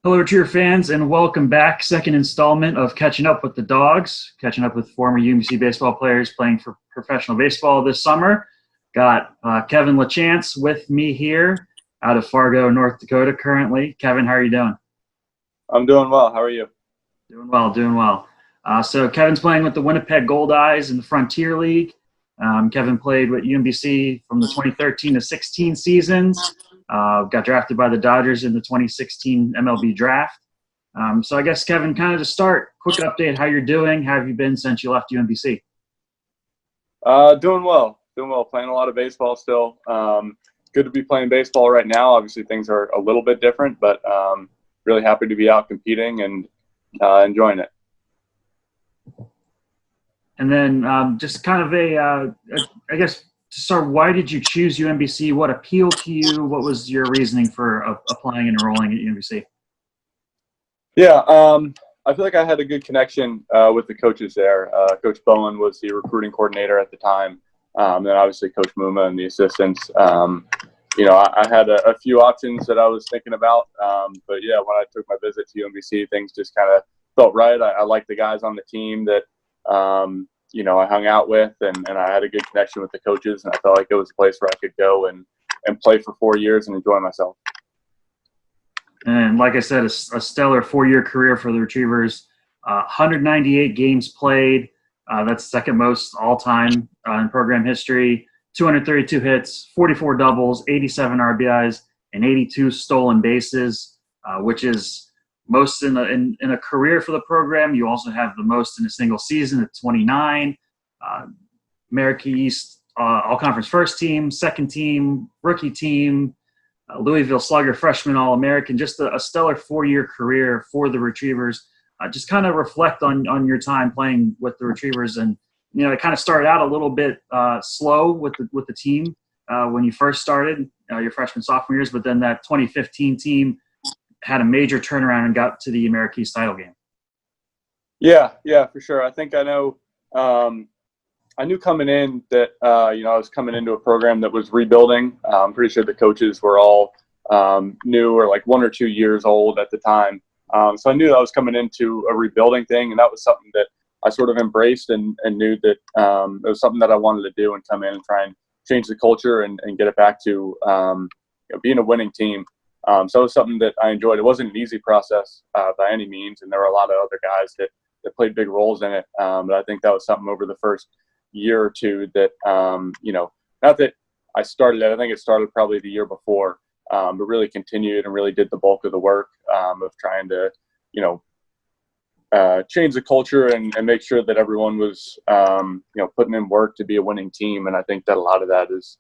Hello to your fans and welcome back. Second installment of Catching Up with the Dawgs, catching up with former UMBC baseball players playing for professional baseball this summer. Got Kevin Lachance with me here out of Fargo, North Dakota currently. Kevin, how are you doing? I'm doing well. How are you? Doing well, doing well. So Kevin's playing with the Winnipeg Goldeyes in the Frontier League. Kevin played with UMBC from the 2013 to 16 seasons. Got drafted by the Dodgers in the 2016 MLB draft. So I guess, Kevin, kind of to start, quick update, how you're doing. How have you been since you left UMBC? Doing well. Doing well. Playing a lot of baseball still. Good to be playing baseball right now. Obviously, things are a little bit different, but really happy to be out competing and enjoying it. And then just kind of I guess, to start, why did you choose UMBC? What appealed to you? What was your reasoning for applying and enrolling at UMBC? Yeah, I feel like I had a good connection with the coaches there. Coach Bowen was the recruiting coordinator at the time, and then obviously Coach Muma and the assistants. I had a few options that I was thinking about, but yeah, when I took my visit to UMBC, things just kind of felt right. I liked the guys on the team that I hung out with, and I had a good connection with the coaches, and I felt like it was a place where I could go and play for 4 years and enjoy myself. And like I said, a stellar 4-year career for the Retrievers. 198 games played. That's second most all time in program history. 232 hits, 44 doubles, 87 RBIs, and 82 stolen bases, which is most in a career for the program. You also have the most in a single season at 29. America East All-Conference first team, second team, rookie team, Louisville Slugger freshman All-American. Just a stellar 4-year career for the Retrievers. Just kind of reflect on your time playing with the Retrievers, and it kind of started out a little bit slow with the team when you first started your freshman sophomore years, but then that 2015 team had a major turnaround and got to the America East title game. Yeah, for sure. I think I know. I knew coming in that I was coming into a program that was rebuilding. I'm pretty sure the coaches were all new or like 1 or 2 years old at the time. So I knew that I was coming into a rebuilding thing, and that was something that I sort of embraced and knew that it was something that I wanted to do and come in and try and change the culture and get it back to being a winning team. So it was something that I enjoyed. It wasn't an easy process by any means, and there were a lot of other guys that played big roles in it. But I think that was something over the first year or two that, not that I started it. I think it started probably the year before, but really continued and really did the bulk of the work of trying to, change the culture and make sure that everyone was, putting in work to be a winning team. And I think that a lot of that is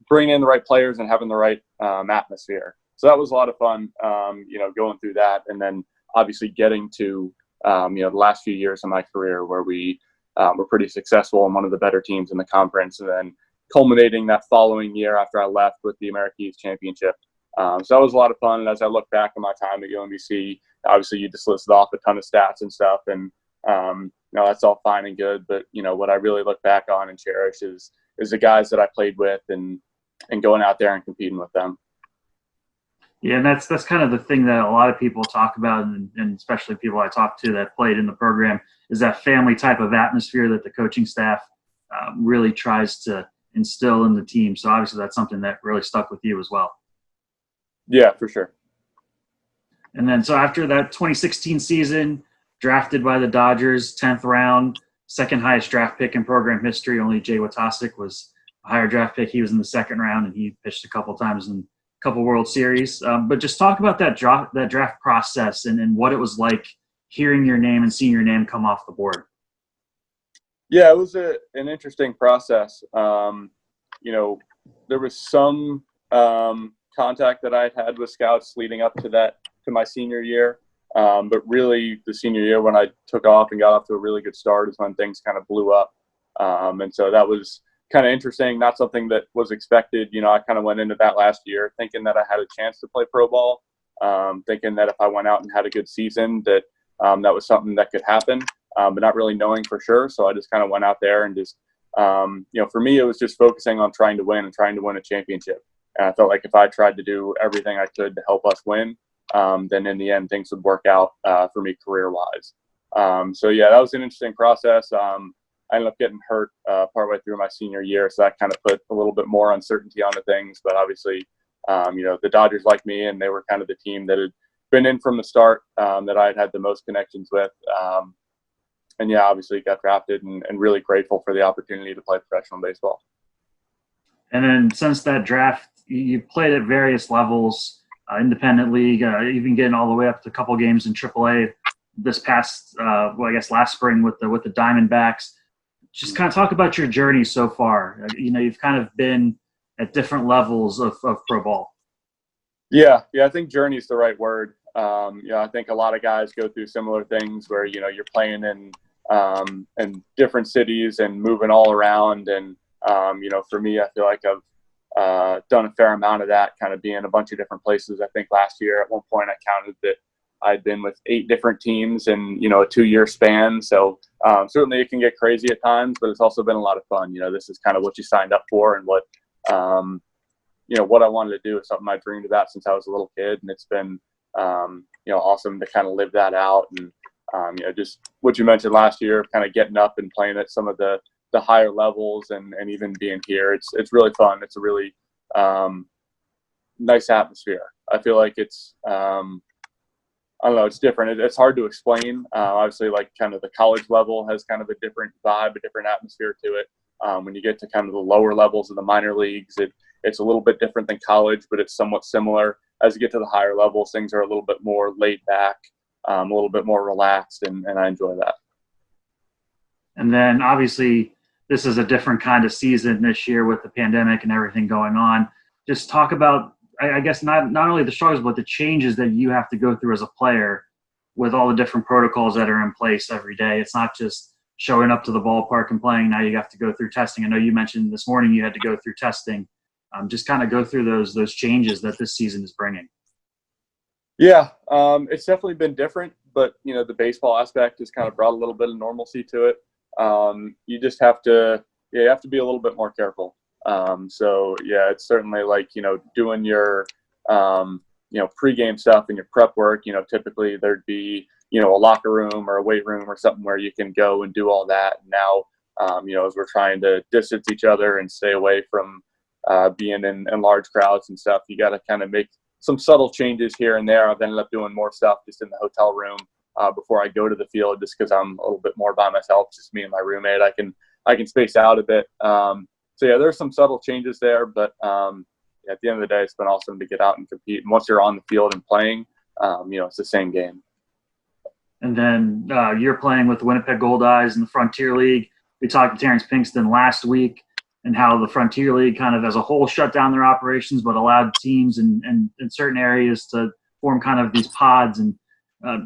bringing in the right players and having the right atmosphere. So that was a lot of fun, going through that. And then obviously getting to, the last few years of my career where we were pretty successful and one of the better teams in the conference. And then culminating that following year after I left with the America East Championship. So that was a lot of fun. And as I look back on my time at UMBC, obviously you just listed off a ton of stats and stuff. And, that's all fine and good. But, what I really look back on and cherish is the guys that I played with and going out there and competing with them. Yeah, and that's kind of the thing that a lot of people talk about, and especially people I talk to that played in the program, is that family type of atmosphere that the coaching staff really tries to instill in the team. So obviously that's something that really stuck with you as well. Yeah, for sure. And then so after that 2016 season, drafted by the Dodgers, 10th round, second highest draft pick in program history. Only Jay Watasic was a higher draft pick. He was in the second round, and he pitched a couple times in a couple World Series. But just talk about that draft process and what it was like hearing your name and seeing your name come off the board. Yeah, it was an interesting process. There was some contact that I had with scouts leading up to my senior year. But really the senior year when I took off and got off to a really good start is when things kind of blew up. And so that was kind of interesting, not something that was expected. I kind of went into that last year thinking that I had a chance to play pro ball, thinking that if I went out and had a good season that that was something that could happen, but not really knowing for sure. So I just kind of went out there and just, for me, it was just focusing on trying to win and trying to win a championship. And I felt like if I tried to do everything I could to help us win, then in the end things would work out for me career-wise. So yeah, that was an interesting process. I ended up getting hurt partway through my senior year, so that kind of put a little bit more uncertainty onto things. But obviously, the Dodgers liked me, and they were kind of the team that had been in from the start that I had the most connections with. And yeah, obviously got drafted, and really grateful for the opportunity to play professional baseball. And then since that draft, you played at various levels, independent league, even getting all the way up to a couple games in AAA this past, I guess last spring with the Diamondbacks. Just kind of talk about your journey so far. You've kind of been at different levels of pro ball. Yeah, I think journey is the right word. I think a lot of guys go through similar things where, you're playing in different cities and moving all around. And, for me, I feel like I've done a fair amount of that, kind of being a bunch of different places. I think last year at one point I counted that I'd been with 8 different teams in, a 2-year span. So certainly it can get crazy at times, but it's also been a lot of fun. This is kind of what you signed up for, and what I wanted to do is something I dreamed about since I was a little kid. And it's been, awesome to kind of live that out. And, just what you mentioned last year, kind of getting up and playing at some of the higher levels, and even being here. It's really fun. It's a really nice atmosphere. I feel like it's, I don't know, it's different. It's hard to explain. Obviously, like kind of the college level has kind of a different vibe, a different atmosphere to it. When you get to kind of the lower levels of the minor leagues, it's a little bit different than college, but it's somewhat similar. As you get to the higher levels, things are a little bit more laid back, a little bit more relaxed, and I enjoy that. And then obviously this is a different kind of season this year with the pandemic and everything going on. Just talk about, I guess, not only the struggles, but the changes that you have to go through as a player with all the different protocols that are in place every day. It's not just showing up to the ballpark and playing. Now you have to go through testing. I know you mentioned this morning you had to go through testing. Just kind of go through those changes that this season is bringing. Yeah, it's definitely been different, but the baseball aspect has kind of brought a little bit of normalcy to it. You just have to be a little bit more careful. So yeah, it's certainly like, doing your, pregame stuff and your prep work. Typically there'd be, a locker room or a weight room or something where you can go and do all that. Now, as we're trying to distance each other and stay away from being in large crowds and stuff, you got to kind of make some subtle changes here and there. I've ended up doing more stuff just in the hotel room before I go to the field, just because I'm a little bit more by myself, just me and my roommate. I can space out a bit. So yeah, there's some subtle changes there, but at the end of the day, it's been awesome to get out and compete. And once you're on the field and playing, it's the same game. And then you're playing with the Winnipeg Goldeyes in the Frontier League. We talked to Terrence Pinkston last week, and how the Frontier League kind of as a whole shut down their operations, but allowed teams in certain areas to form kind of these pods, and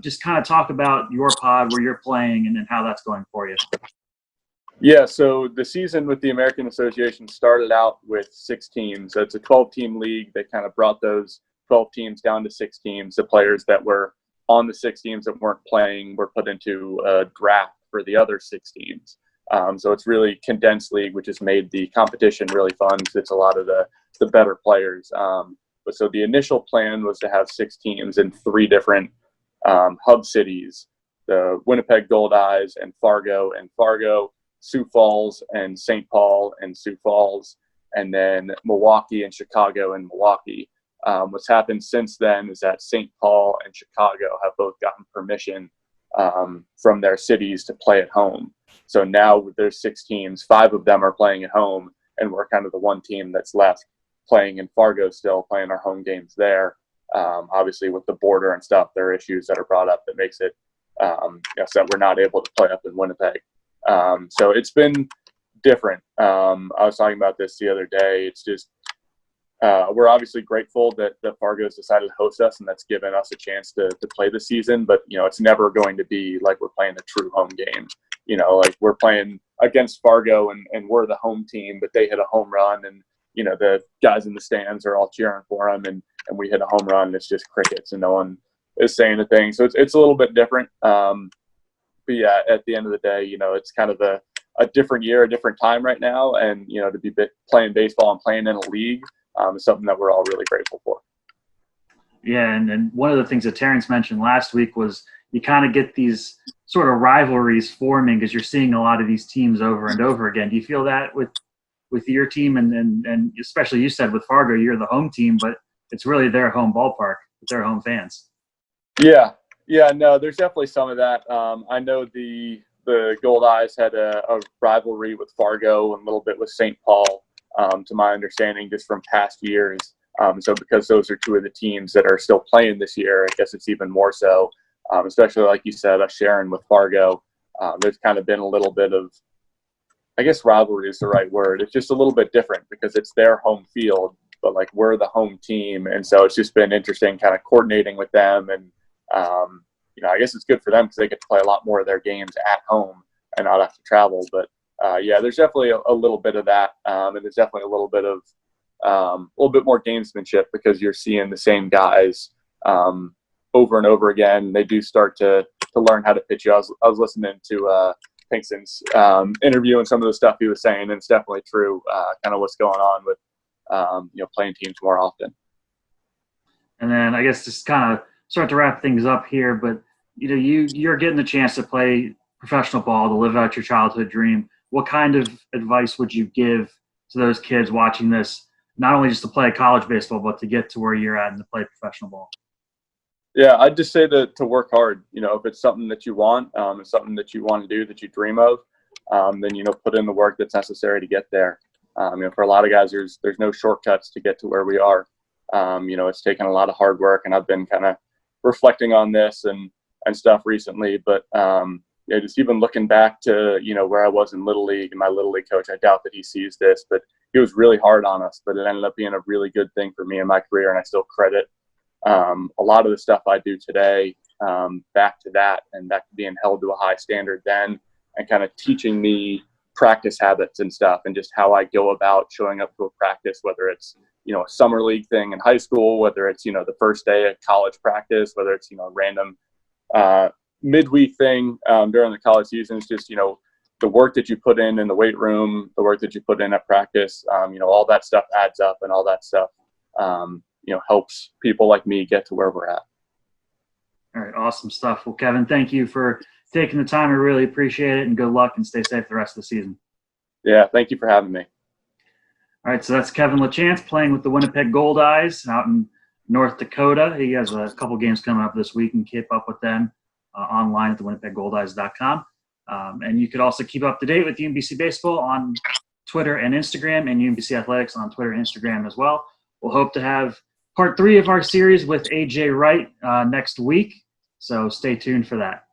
just kind of talk about your pod where you're playing and how that's going for you. Yeah, so the season with the American Association started out with 6 teams. So it's a 12-team league. They kind of brought those 12 teams down to 6 teams. The players that were on the 6 teams that weren't playing were put into a draft for the other 6 teams. So it's really condensed league, which has made the competition really fun because it's a lot of the better players. But so the initial plan was to have 6 teams in 3 different hub cities: the Winnipeg Goldeyes and Fargo, Sioux Falls and St. Paul and Sioux Falls, and then Milwaukee and Chicago and Milwaukee. What's happened since then is that St. Paul and Chicago have both gotten permission from their cities to play at home. So now there's 6 teams, 5 of them are playing at home, and we're kind of the one team that's left playing in Fargo still, playing our home games there. Obviously with the border and stuff, there are issues that are brought up that makes it so that we're not able to play up in Winnipeg. So it's been different. I was talking about this the other day. It's just we're obviously grateful that Fargo's decided to host us, and that's given us a chance to play the season. But it's never going to be like we're playing a true home game. Like we're playing against Fargo and we're the home team, but they hit a home run, and the guys in the stands are all cheering for them, and we hit a home run, and it's just crickets, and no one is saying a thing. So it's a little bit different. But yeah, at the end of the day, it's kind of a different year, a different time right now, and to be playing baseball and playing in a league is something that we're all really grateful for. Yeah, and one of the things that Terrence mentioned last week was you kind of get these sort of rivalries forming because you're seeing a lot of these teams over and over again. Do you feel that with your team and especially you said with Fargo, you're the home team, but it's really their home ballpark with their home fans? Yeah, no, there's definitely some of that. I know the Gold Eyes had a rivalry with Fargo and a little bit with St. Paul, to my understanding, just from past years. So because those are two of the teams that are still playing this year, I guess it's even more so, especially like you said, us sharing with Fargo. There's kind of been a little bit of, I guess rivalry is the right word. It's just a little bit different because it's their home field, but like we're the home team. And so it's just been interesting kind of coordinating with them. And, I guess it's good for them because they get to play a lot more of their games at home and not have to travel. But yeah, there's definitely a little bit of that. And there's definitely a little bit of, a little bit more gamesmanship because you're seeing the same guys over and over again. They do start to learn how to pitch you. I was listening to Pinkston's interview and some of the stuff he was saying, and it's definitely true. Kind of what's going on with playing teams more often. And then I guess just kind of start to wrap things up here, but you're getting the chance to play professional ball, to live out your childhood dream. What kind of advice would you give to those kids watching this, not only just to play college baseball, but to get to where you're at and to play professional ball? Yeah, I'd just say to work hard. If it's something that you want, it's something that you want to do, that you dream of, then put in the work that's necessary to get there. For a lot of guys, there's no shortcuts to get to where we are. It's taken a lot of hard work, and I've been kind of reflecting on this and stuff recently. But just even looking back to where I was in Little League, and my Little League coach, I doubt that he sees this, but he was really hard on us. But it ended up being a really good thing for me in my career, and I still credit a lot of the stuff I do today back to that, and back to being held to a high standard then, and kind of teaching me practice habits and stuff, and just how I go about showing up to a practice, whether it's a summer league thing in high school, whether it's the first day of college practice, whether it's a random midweek thing during the college season. It's just the work that you put in the weight room, the work that you put in at practice, all that stuff adds up, and all that stuff helps people like me get to where we're at. All right, awesome stuff. Well, Kevin, thank you for taking the time. I really appreciate it, and good luck and stay safe the rest of the season. Yeah, thank you for having me. All right, so that's Kevin Lachance playing with the Winnipeg Gold Eyes out in North Dakota. He has a couple games coming up this week, and keep up with them online at the WinnipegGoldEyes.com. And you could also keep up to date with UMBC Baseball on Twitter and Instagram, and UMBC Athletics on Twitter and Instagram as well. We'll hope to have part 3 of our series with AJ Wright next week, so stay tuned for that.